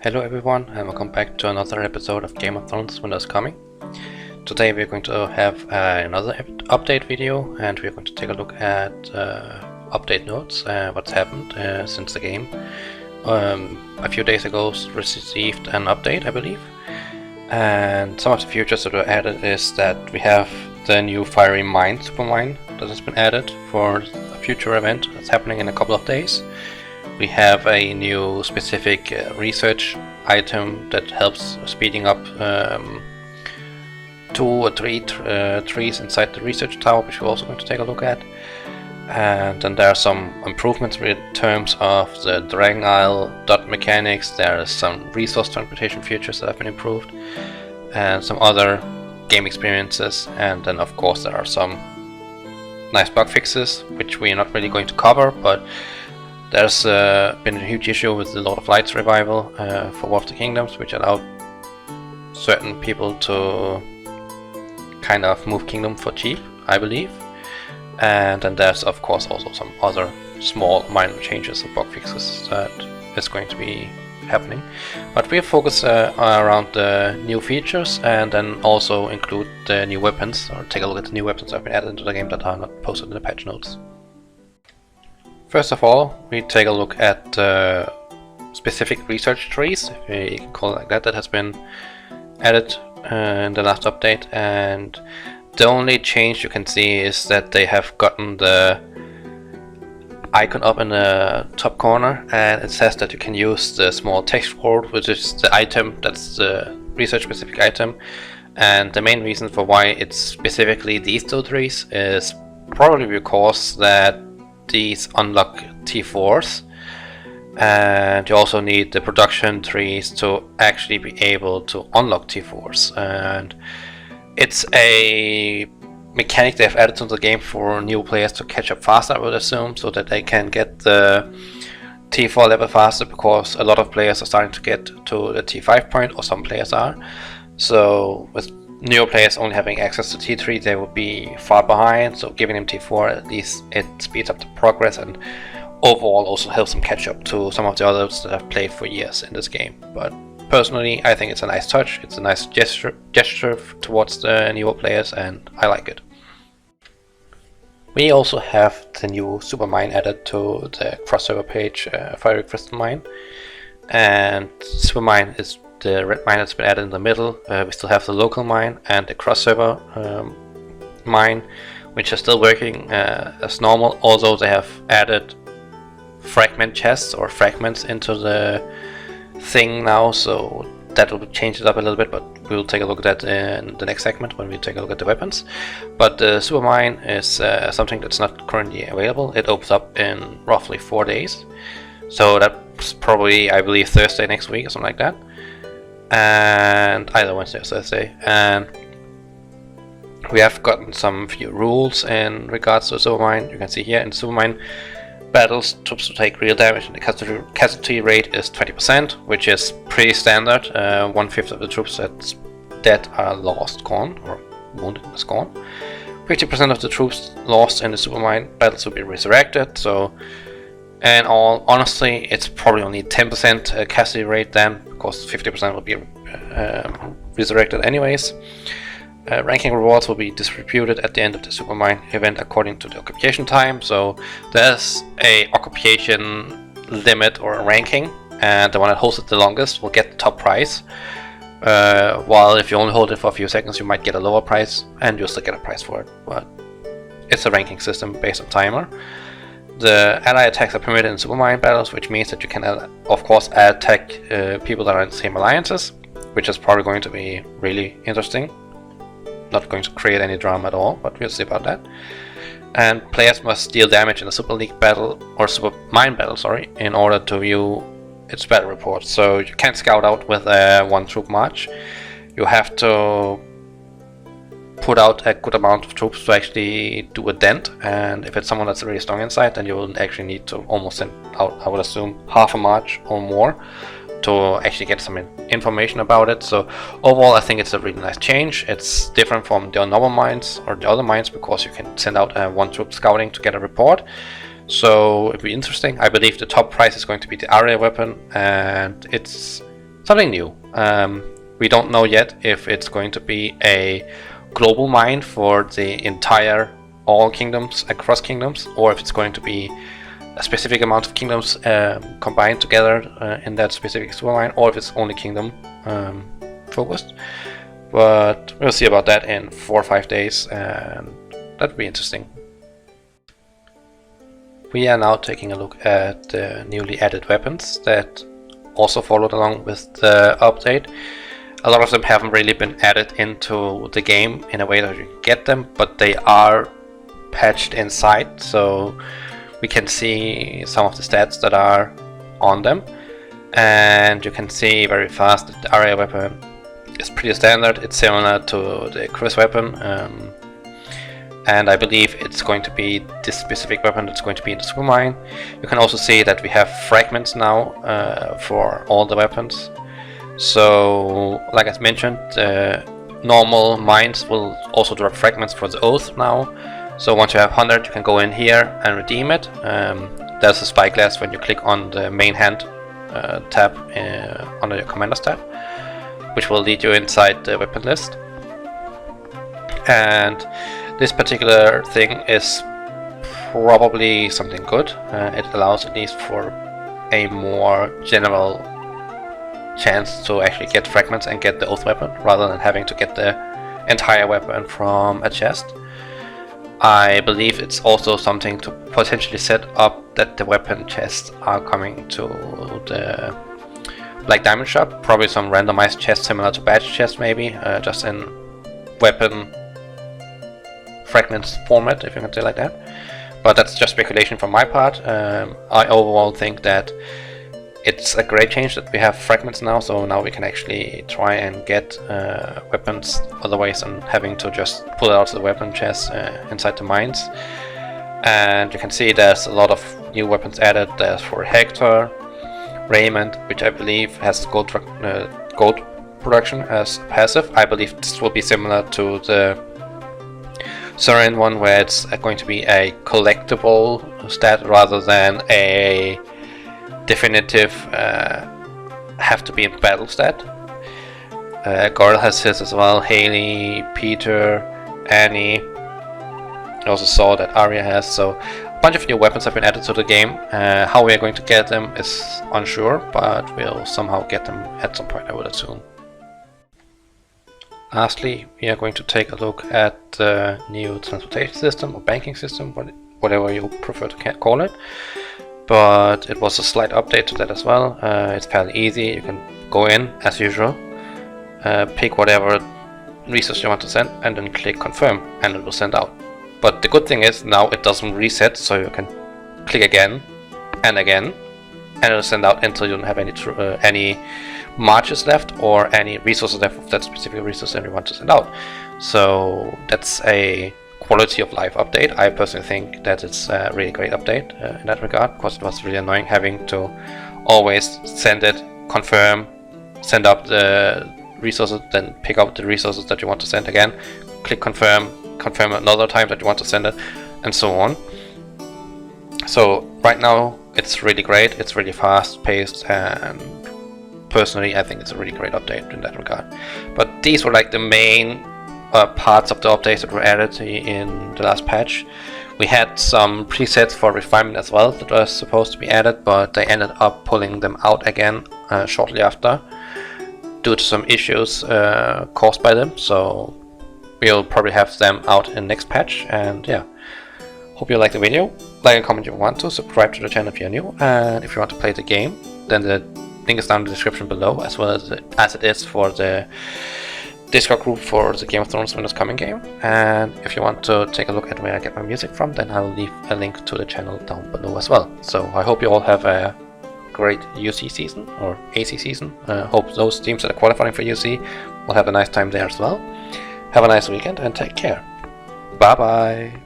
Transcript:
Hello everyone, and welcome back to another episode of Game of Thrones Winter's Coming. Today we're going to have another update video, and we're going to take a look at update notes, what's happened since the game. A few days ago received an update, I believe, and some of the features that were added is that we have the new Fiery Mine Supermine that has been added for a future event that's happening in a couple of days. We have a new specific research item that helps speeding up 2 or 3 trees inside the research tower, which we're also going to take a look at. And then there are some improvements in terms of the Dragon Isle dot mechanics. There are some resource transportation features that have been improved, and some other game experiences. And then of course there are some nice bug fixes, which we are not really going to cover, but there's been a huge issue with the Lord of Light's revival for War of the Kingdoms, which allowed certain people to kind of move Kingdom for cheap, I believe. And then there's of course also some other small minor changes and bug fixes that is going to be happening. But we'll focus around the new features, and then also include the new weapons, or take a look at the new weapons that have been added into the game that are not posted in the patch notes. First of all, we take a look at specific research trees, if we can call it like that has been added in the last update. And the only change you can see is that they have gotten the icon up in the top corner, and it says that you can use the small text code, which is the item, that's the research specific item. And the main reason for why it's specifically these two trees is probably because that these unlock T4s, and you also need the production trees to actually be able to unlock T4s. And it's a mechanic they've added to the game for new players to catch up faster, I would assume, so that they can get the T4 level faster, because a lot of players are starting to get to the T5 point, or some players are. So with newer players only having access to T3, they will be far behind, so giving them T4, at least it speeds up the progress, and overall also helps them catch up to some of the others that have played for years in this game. But personally, I think it's a nice touch, it's a nice gesture towards the newer players, and I like it. We also have the new Supermine added to the cross-server page, Fiery Crystal Mine. And Supermine is the red mine that's been added in the middle. We still have the local mine and the cross-server mine, which are still working as normal, although they have added fragment chests or fragments into the thing now, so that will change it up a little bit, but we'll take a look at that in the next segment when we take a look at the weapons. But the Supermine is something that's not currently available. It opens up in roughly 4 days, so that's probably, I believe, Thursday next week or something like that, and either Wednesday or Thursday. And we have gotten some few rules in regards to Supermine. You can see here in Supermine battles, troops will take real damage, and the casualty rate is 20%, which is pretty standard. 1/5 of the troops that's dead are lost, gone, or wounded is gone. 50% of the troops lost in the Supermine battles will be resurrected. So, and all honestly, it's probably only 10% casualty rate then, because 50% will be resurrected anyways. Ranking rewards will be distributed at the end of the Supermine event according to the occupation time. So there's a occupation limit or a ranking, and the one that holds it the longest will get the top prize. While if you only hold it for a few seconds, you might get a lower price, and you'll still get a prize for it. But it's a ranking system based on timer. The ally attacks are permitted in Supermine battles, which means that you can of course attack people that are in the same alliances, which is probably going to be really interesting. Not going to create any drama at all, but we'll see about that. And players must deal damage in a Super League battle, or Supermine battle, sorry, in order to view its battle report. So you can't scout out with a 1 troop march. You have to put out a good amount of troops to actually do a dent, and if it's someone that's really strong inside, then you will actually need to almost send out, I would assume, half a march or more to actually get some information about it. So overall, I think it's a really nice change. It's different from the normal mines or the other mines, because you can send out 1 troop scouting to get a report. So it'll be interesting. I believe the top prize is going to be the area weapon, and it's something new. We don't know yet if it's going to be a global mine for the entire all kingdoms across kingdoms, or if it's going to be a specific amount of kingdoms combined together in that specific Supermine, or if it's only kingdom focused. But we'll see about that in 4 or 5 days, and that would be interesting. We are now taking a look at the newly added weapons that also followed along with the update. A lot of them haven't really been added into the game in a way that you can get them, but they are patched inside, so we can see some of the stats that are on them. And you can see very fast that the area weapon is pretty standard. It's similar to the Chris weapon, and I believe it's going to be this specific weapon that's going to be in the Supermine. You can also see that we have fragments now for all the weapons. So, like I mentioned, normal mines will also drop fragments for the Oath now. So once you have 100, you can go in here and redeem it. There's a spyglass when you click on the main hand tab under your Commander's tab, which will lead you inside the weapon list. And this particular thing is probably something good. It allows at least for a more general chance to actually get fragments and get the Oath weapon, rather than having to get the entire weapon from a chest. I believe it's also something to potentially set up that the weapon chests are coming to the Black Diamond shop. Probably some randomized chests similar to badge chests, maybe, just in weapon fragments format, if you can say like that. But that's just speculation from my part. I overall think that it's a great change that we have fragments now, so now we can actually try and get weapons other ways than having to just pull out the weapon chest inside the mines. And you can see there's a lot of new weapons added. There's for Hector, Raymond, which I believe has gold production as passive. I believe this will be similar to the Surin one, where it's going to be a collectible stat rather than a definitive have to be in battle stat. Gorl has his as well, Haley, Peter, Annie. I also saw that Arya has, so a bunch of new weapons have been added to the game. How we are going to get them is unsure, but we'll somehow get them at some point, I would assume. Lastly, we are going to take a look at the new transportation system or banking system, whatever you prefer to call it. But it was a slight update to that as well. It's fairly easy. You can go in as usual, pick whatever resource you want to send, and then click confirm, and it will send out. But the good thing is now it doesn't reset, so you can click again and again, and it'll send out until you don't have any marches left or any resources left of that specific resource that you want to send out. So that's a quality of life update. I personally think that it's a really great update in that regard, because it was really annoying having to always send it, confirm, send up the resources, then pick up the resources that you want to send again, click confirm, confirm another time that you want to send it, and so on. So right now it's really great, it's really fast paced, and personally I think it's a really great update in that regard. But these were like the main parts of the updates that were added in the last patch. We had some presets for refinement as well that were supposed to be added, but they ended up pulling them out again shortly after due to some issues caused by them. So we'll probably have them out in next patch. And yeah, hope you like the video. Like and comment if you want to, subscribe to the channel if you're new, and if you want to play the game, then the link is down in the description below, as well as it is for the Discord group for the Game of Thrones Winners Coming game. And if you want to take a look at where I get my music from, then I'll leave a link to the channel down below as well. So I hope you all have a great UC season or AC season. Hope those teams that are qualifying for UC will have a nice time there as well. Have a nice weekend and take care. Bye bye.